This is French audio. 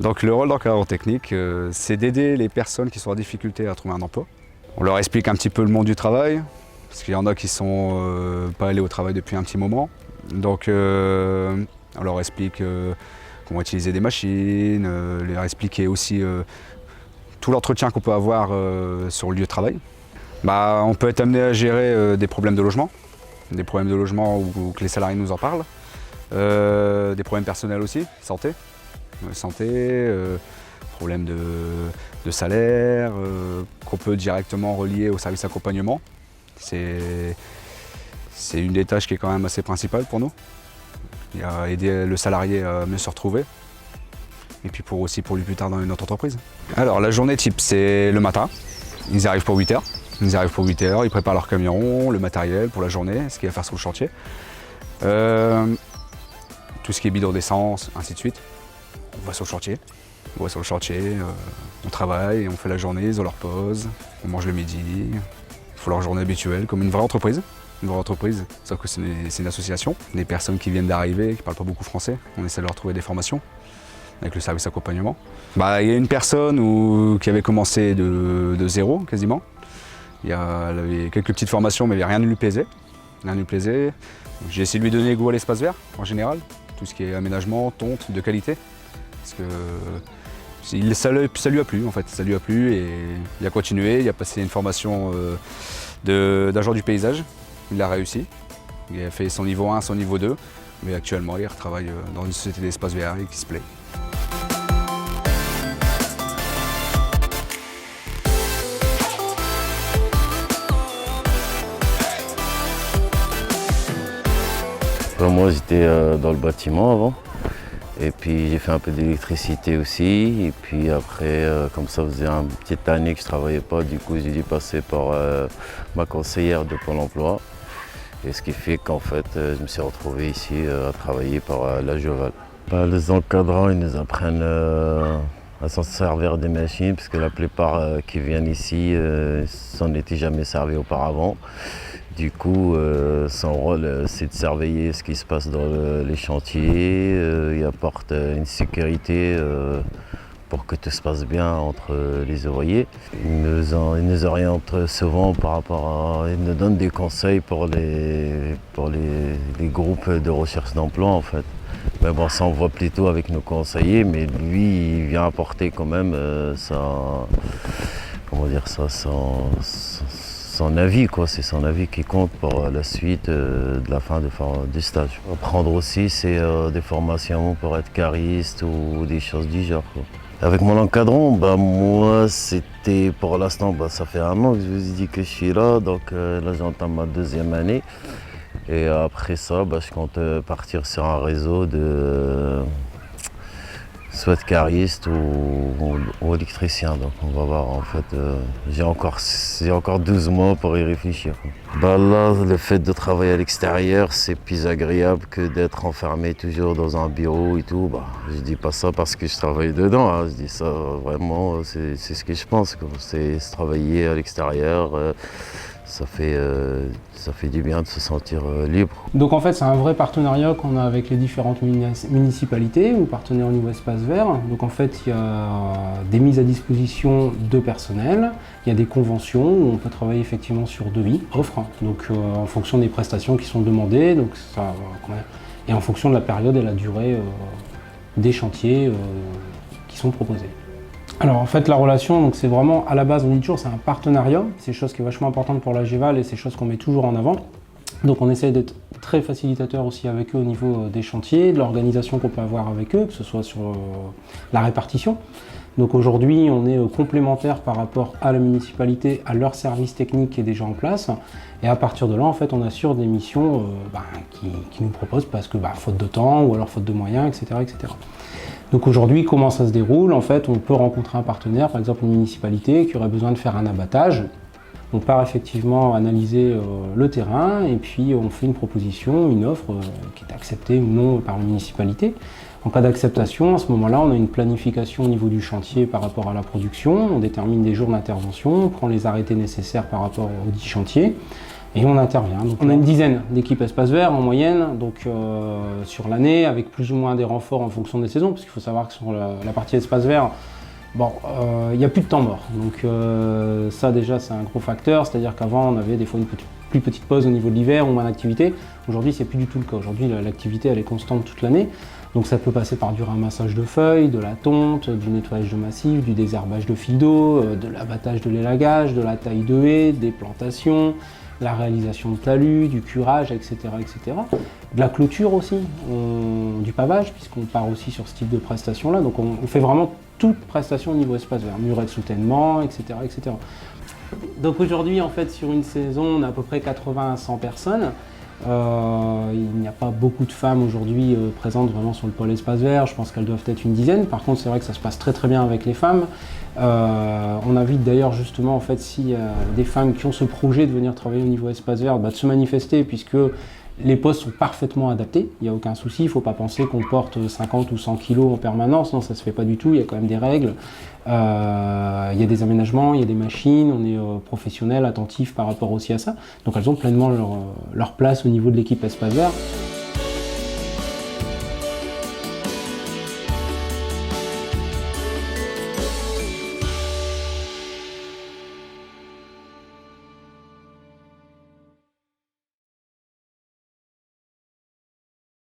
Donc le rôle d'encadreur technique, c'est d'aider les personnes qui sont en difficulté à trouver un emploi. On leur explique un petit peu le monde du travail, parce qu'il y en a qui ne sont pas allés au travail depuis un petit moment. Donc on leur explique comment utiliser des machines, leur expliquer aussi tout l'entretien qu'on peut avoir sur le lieu de travail. On peut être amené à gérer des problèmes de logement où que les salariés nous en parlent, des problèmes personnels aussi, santé, problèmes de salaire, qu'on peut directement relier au service accompagnement. C'est une des tâches qui est quand même assez principale pour nous. Il y a aider le salarié à mieux se retrouver, et puis aussi pour lui plus tard dans une autre entreprise. Alors la journée type, c'est le matin, ils arrivent pour 8 h. Ils préparent leur camion, le matériel pour la journée, ce qu'il va faire sur le chantier. Tout ce qui est bidon d'essence, ainsi de suite. On va sur le chantier, on travaille, on fait la journée, ils ont leur pause, on mange le midi, ils font leur journée habituelle comme une vraie entreprise. Sauf que c'est une association. Des personnes qui viennent d'arriver, qui ne parlent pas beaucoup français, on essaie de leur trouver des formations avec le service accompagnement. Il y a une personne qui avait commencé de zéro quasiment. Elle avait quelques petites formations, mais rien ne lui plaisait. J'ai essayé de lui donner goût à l'espace vert en général, tout ce qui est aménagement, tonte, de qualité. Parce que ça lui a plu en fait, et il a continué, il a passé une formation d'agent du paysage, il l'a réussi. Il a fait son niveau 1, son niveau 2, mais actuellement il retravaille dans une société d'espace vert et qui se plaît. Moi j'étais dans le bâtiment avant, et puis j'ai fait un peu d'électricité aussi, et puis après comme ça faisait une petite année que je ne travaillais pas, du coup j'ai dû passer par ma conseillère de Pôle emploi, et ce qui fait qu'en fait je me suis retrouvé ici à travailler par la Joval. Les encadrants ils nous apprennent à s'en servir des machines, parce que la plupart qui viennent ici s'en étaient jamais servis auparavant. Du coup, son rôle, c'est de surveiller ce qui se passe dans les chantiers. Il apporte une sécurité pour que tout se passe bien entre les ouvriers. Il nous oriente souvent par rapport à... Il nous donne des conseils pour les groupes de recherche d'emploi, en fait. Mais bon, ça on voit plutôt avec nos conseillers, mais lui, il vient apporter quand même son avis, quoi. C'est son avis qui compte pour la suite de la fin du stage. Apprendre aussi, c'est des formations pour être cariste ou des choses du genre, quoi. Avec mon encadrant, moi, c'était pour l'instant, ça fait 1 an que je vous ai dit que je suis là, donc là j'entame ma 2e année. Et après ça, je compte partir sur un réseau de soit cariste ou électricien. Donc on va voir, en fait, j'ai encore 12 mois pour y réfléchir. Là, le fait de travailler à l'extérieur, c'est plus agréable que d'être enfermé toujours dans un bureau et tout. Je dis pas ça parce que je travaille dedans, hein. Je dis ça vraiment, c'est ce que je pense, quoi. C'est travailler à l'extérieur. Ça fait du bien de se sentir libre. Donc en fait, c'est un vrai partenariat qu'on a avec les différentes municipalités ou partenaires au niveau espace vert. Donc en fait, il y a des mises à disposition de personnel, il y a des conventions où on peut travailler effectivement sur devis, offres, donc en fonction des prestations qui sont demandées, donc et en fonction de la période et la durée des chantiers qui sont proposés. Alors en fait la relation, c'est vraiment à la base, on dit toujours c'est un partenariat, c'est chose qui est vachement importante pour la GEVAL et c'est chose qu'on met toujours en avant. Donc on essaie d'être très facilitateur aussi avec eux au niveau des chantiers, de l'organisation qu'on peut avoir avec eux, que ce soit sur la répartition. Donc aujourd'hui on est complémentaire par rapport à la municipalité, à leur service technique qui est déjà en place. Et à partir de là, en fait, on assure des missions qui nous proposent parce que faute de temps ou alors faute de moyens, etc. etc. Donc aujourd'hui, comment ça se déroule? En fait, on peut rencontrer un partenaire, par exemple une municipalité qui aurait besoin de faire un abattage. On part effectivement analyser le terrain et puis on fait une proposition, une offre qui est acceptée ou non par la municipalité. En cas d'acceptation, à ce moment-là, on a une planification au niveau du chantier par rapport à la production, on détermine des jours d'intervention, on prend les arrêtés nécessaires par rapport au dit chantier. Et on intervient. Donc on a une dizaine d'équipes espace vert en moyenne, donc sur l'année, avec plus ou moins des renforts en fonction des saisons, parce qu'il faut savoir que sur la partie espace vert, bon, il n'y a plus de temps mort. Donc ça déjà c'est un gros facteur, c'est-à-dire qu'avant on avait des fois une plus petite pause au niveau de l'hiver ou moins d'activité. Aujourd'hui c'est plus du tout le cas. Aujourd'hui l'activité elle est constante toute l'année. Donc ça peut passer par du ramassage de feuilles, de la tonte, du nettoyage de massifs, du désherbage de fils d'eau, de l'abattage de l'élagage, de la taille de haies, des plantations, la réalisation de talus, du curage, etc., etc. De la clôture aussi, du pavage, puisqu'on part aussi sur ce type de prestation-là. Donc on fait vraiment toute prestation au niveau espace vert, muret de soutènement, etc., etc. Donc aujourd'hui, en fait, sur une saison, on a à peu près 80 à 100 personnes. Il n'y a pas beaucoup de femmes aujourd'hui présentes vraiment sur le pôle espace vert, je pense qu'elles doivent être une dizaine. Par contre, c'est vrai que ça se passe très très bien avec les femmes. On invite d'ailleurs justement, en fait, s'il y a des femmes qui ont ce projet de venir travailler au niveau espace vert, de se manifester, puisque les postes sont parfaitement adaptés, il n'y a aucun souci, il ne faut pas penser qu'on porte 50 ou 100 kilos en permanence, non, ça ne se fait pas du tout, il y a quand même des règles. Il y a des aménagements, il y a des machines, on est professionnels, attentifs par rapport aussi à ça. Donc elles ont pleinement leur place au niveau de l'équipe espace vert.